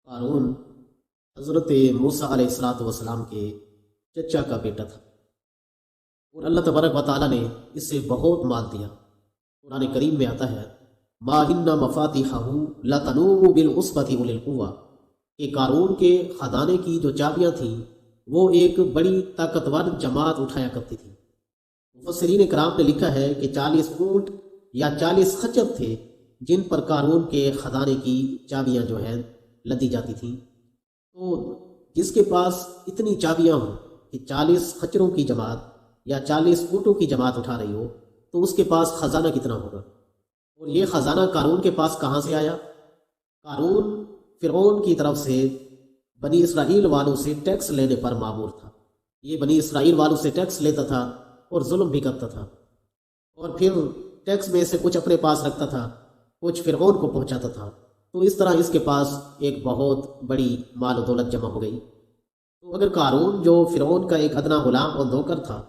قارون حضرت موسیٰ علیہ السلام کے چچا کا بیٹا تھا، اور اللہ تبارک و تعالیٰ نے اس سے بہت مال دیا۔ قرآن کریم میں آتا ہے ما ان مفاتیحہ لتنوء بالعصبۃ اولي القوہ، کہ قارون کے خزانے کی جو چابیاں تھیں وہ ایک بڑی طاقتور جماعت اٹھایا کرتی تھی۔ مفسرین کرام نے لکھا ہے کہ 40 اونٹ یا 40 خچر تھے جن پر قارون کے خزانے کی چابیاں جو ہیں لدی جاتی تھیں۔ تو جس کے پاس اتنی چابیاں ہوں کہ 40 خچروں کی جماعت یا 40 اونٹوں کی جماعت اٹھا رہی ہو، تو اس کے پاس خزانہ کتنا ہوگا؟ اور یہ خزانہ قارون کے پاس کہاں سے آیا؟ قارون فرعون کی طرف سے بنی اسرائیل والوں سے ٹیکس لینے پر مامور تھا۔ یہ بنی اسرائیل والوں سے ٹیکس لیتا تھا اور ظلم بھی کرتا تھا، اور پھر ٹیکس میں سے کچھ اپنے پاس رکھتا تھا، کچھ فرعون کو پہنچاتا تھا۔ تو اس طرح اس کے پاس ایک بہت بڑی مال و دولت جمع ہو گئی۔ تو اگر قارون جو فرعون کا ایک ادنا غلام اور نوکر تھا،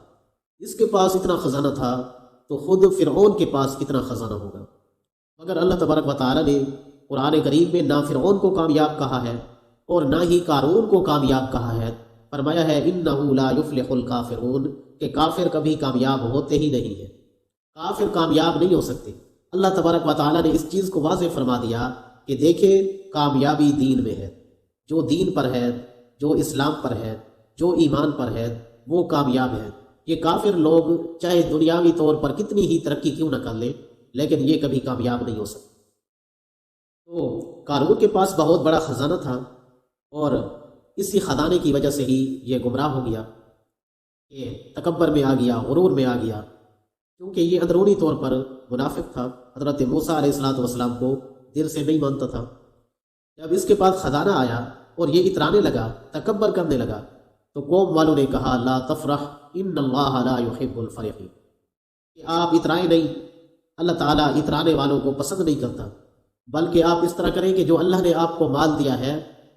اس کے پاس اتنا خزانہ تھا، تو خود فرعون کے پاس کتنا خزانہ ہوگا؟ مگر اللہ تبارک و تعالیٰ نے قرآن کریم میں نہ فرعون کو کامیاب کہا ہے اور نہ ہی قارون کو کامیاب کہا ہے۔ فرمایا ہے اِنَّهُ لَا يُفْلِحُ الْكَافِرُونَ، کہ کافر کبھی کامیاب ہوتے ہی نہیں ہیں، کافر کامیاب نہیں ہو سکتے۔ اللہ تبارک و تعالیٰ نے اس چیز کو واضح فرما دیا کہ دیکھیں کامیابی دین میں ہے، جو دین پر ہے، جو اسلام پر ہے، جو ایمان پر ہے، وہ کامیاب ہے۔ یہ کافر لوگ چاہے دنیاوی طور پر کتنی ہی ترقی کیوں نہ کر لیں، لیکن یہ کبھی کامیاب نہیں ہو سکتے۔ تو قارون کے پاس بہت بڑا خزانہ تھا، اور اسی خزانے کی وجہ سے ہی یہ گمراہ ہو گیا، کہ تکبر میں آ گیا، غرور میں آ گیا، کیونکہ یہ اندرونی طور پر منافق تھا، حضرت موسیٰ علیہ السلام کو دل سے نہیں مانتا تھا۔ جب اس کے پاس خزانہ آیا اور یہ اترانے لگا، تکبر کرنے لگا، تو قوم والوں نے کہا لا تفرح ان اللہ لا يحب الفرحین، کہ آپ اترائیں نہیں، اللہ تعالیٰ اترانے والوں کو پسند نہیں کرتا، بلکہ آپ اس طرح کریں کہ جو اللہ نے آپ کو مال دیا ہے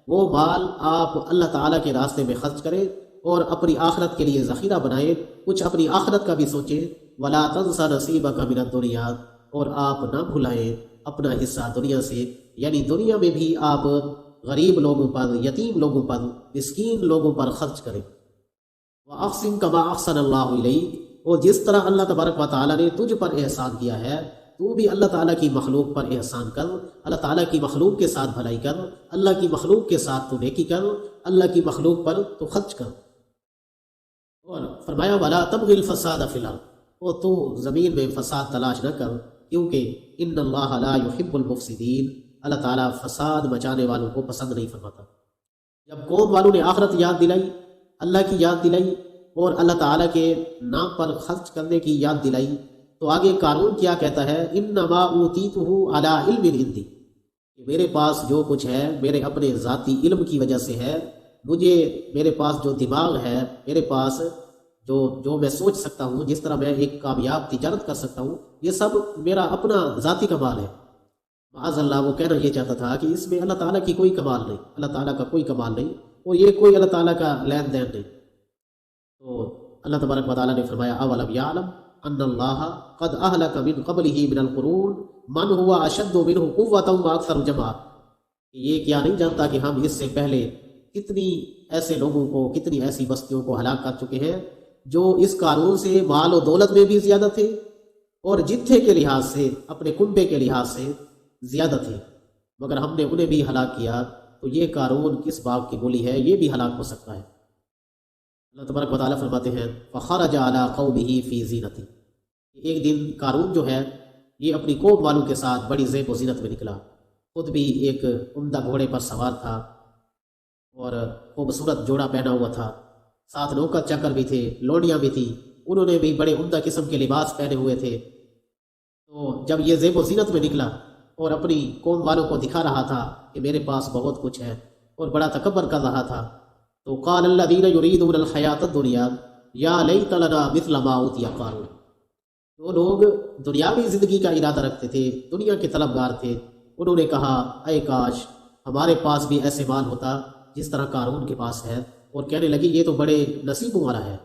وہ مال آپ اللہ تعالیٰ کے راستے میں خرچ کریں، اور اپنی آخرت کے لیے ذخیرہ بنائیں، کچھ اپنی آخرت کا بھی سوچیں۔ ولا تنس نصیبک من الدنیا، اور آپ نہ بھلائیں اپنا حصہ دنیا سے، یعنی دنیا میں بھی آپ غریب لوگوں پر، یتیم لوگوں پر، مسکین لوگوں پر خرچ کریں۔ وَأَحْسِن كَمَا أَحْسَنَ اللَّهُ إِلَيْكَ، اور جس طرح اللہ تبارک و تعالیٰ نے تجھ پر احسان کیا ہے، تو بھی اللہ تعالیٰ کی مخلوق پر احسان کر، اللہ تعالیٰ کی مخلوق کے ساتھ بھلائی کر، اللہ کی مخلوق کے ساتھ تو نیکی کر، اللہ کی مخلوق پر تو خرچ کر۔ اور فرمایا وَلَا تَبْغِ الْفَسَادَ فِي الْأَرْضِ، اور تو زمین میں فساد تلاش نہ کر، کیونکہ ان اللہ لا يحب المفسدین، اللہ تعالیٰ فساد مچانے والوں کو پسند نہیں فرماتا۔ جب قوم والوں نے آخرت یاد دلائی، اللہ کی یاد دلائی، اور اللہ تعالیٰ کے نام پر خرچ کرنے کی یاد دلائی، تو آگے قارون کیا کہتا ہے انما اوتیتہ علی علم عندی، کہ میرے پاس جو کچھ ہے میرے اپنے ذاتی علم کی وجہ سے ہے، مجھے میرے پاس جو دماغ ہے، میرے پاس جو میں سوچ سکتا ہوں، جس طرح میں ایک کامیاب تجارت کر سکتا ہوں، یہ سب میرا اپنا ذاتی کمال ہے۔ معاذ اللہ، وہ کہنا یہ چاہتا تھا کہ اس میں اللہ تعالیٰ کی کوئی کمال نہیں، اللہ تعالیٰ کا کوئی کمال نہیں، اور یہ کوئی اللہ تعالیٰ کا لین دین نہیں۔ تو اللہ تبارک و تعالیٰ نے فرمایا اولم یعلم ان اللہ قد اہلک من قبلہ من القرون من هو اشد منہ قوۃ واکثر جمعا، یہ کیا نہیں جانتا کہ ہم اس سے پہلے کتنی ایسے لوگوں کو، کتنی ایسی بستیوں کو ہلاک کر چکے ہیں جو اس قارون سے مال و دولت میں بھی زیادہ تھے، اور جتھے کے لحاظ سے، اپنے کنبے کے لحاظ سے زیادہ تھے، مگر ہم نے انہیں بھی ہلاک کیا۔ تو یہ قارون کس باغ کی مولی ہے، یہ بھی ہلاک ہو سکتا ہے۔ اللہ تبارک و تعالیٰ فرماتے ہیں فخرج علی قومہ فی زینتہ، ایک دن قارون جو ہے یہ اپنی قوم والوں کے ساتھ بڑی زیب و زینت میں نکلا، خود بھی ایک عمدہ گھوڑے پر سوار تھا، اور خوبصورت جوڑا پہنا ہوا تھا، ساتھ نوکر چکر بھی تھے، لوڈیاں بھی تھیں، انہوں نے بھی بڑے عمدہ قسم کے لباس پہنے ہوئے تھے۔ تو جب یہ زیب و زینت میں نکلا اور اپنی قوم والوں کو دکھا رہا تھا کہ میرے پاس بہت کچھ ہے، اور بڑا تکبر کر رہا تھا، تو قال الذین یریدون الحیاۃ الدنیا یا لیت لنا مثل ما اوتی قارون، وہ لوگ دنیاوی زندگی کا ارادہ رکھتے تھے، دنیا کے طلبگار تھے، انہوں نے کہا اے کاش ہمارے پاس بھی ایسے مال ہوتا جس طرح قارون کے پاس ہے، اور کہنے لگی یہ تو بڑے نصیبوں والا ہے۔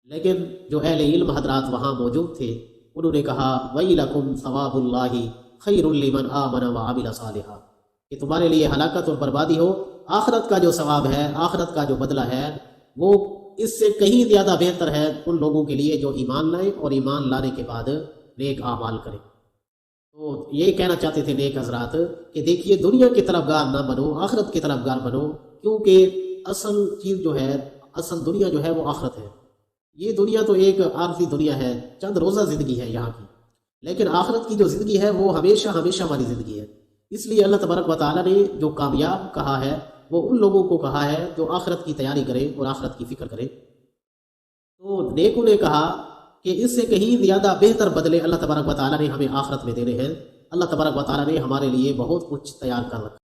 لیکن جو اہل علم حضرات وہاں موجود تھے، انہوں نے کہا ویلکم ثواب اللہ خیر لمن آمن وعمل صالحا، کہ تمہارے لیے ہلاکت اور بربادی ہو، آخرت کا جو ثواب ہے، آخرت کا جو بدلہ ہے، وہ اس سے کہیں زیادہ بہتر ہے ان لوگوں کے لیے جو ایمان لائیں اور ایمان لانے کے بعد نیک اعمال کریں۔ تو یہ کہنا چاہتے تھے نیک حضرات کہ دیکھیے دنیا کی طلبگار نہ بنو، آخرت کی طلبگار بنو، کیونکہ اصل چیز جو ہے، اصل دنیا جو ہے وہ آخرت ہے۔ یہ دنیا تو ایک عارضی دنیا ہے، چند روزہ زندگی ہے یہاں کی، لیکن آخرت کی جو زندگی ہے وہ ہمیشہ ہمیشہ والی زندگی ہے۔ اس لیے اللہ تبارک و تعالیٰ نے جو کامیاب کہا ہے وہ ان لوگوں کو کہا ہے جو آخرت کی تیاری کرے اور آخرت کی فکر کرے۔ تو نیکوں نے کہا کہ اس سے کہیں زیادہ بہتر بدلے اللہ تبارک و تعالیٰ نے ہمیں آخرت میں دینے ہیں۔ اللہ تبارک و تعالیٰ نے ہمارے لیے بہت کچھ تیار کر رکھا۔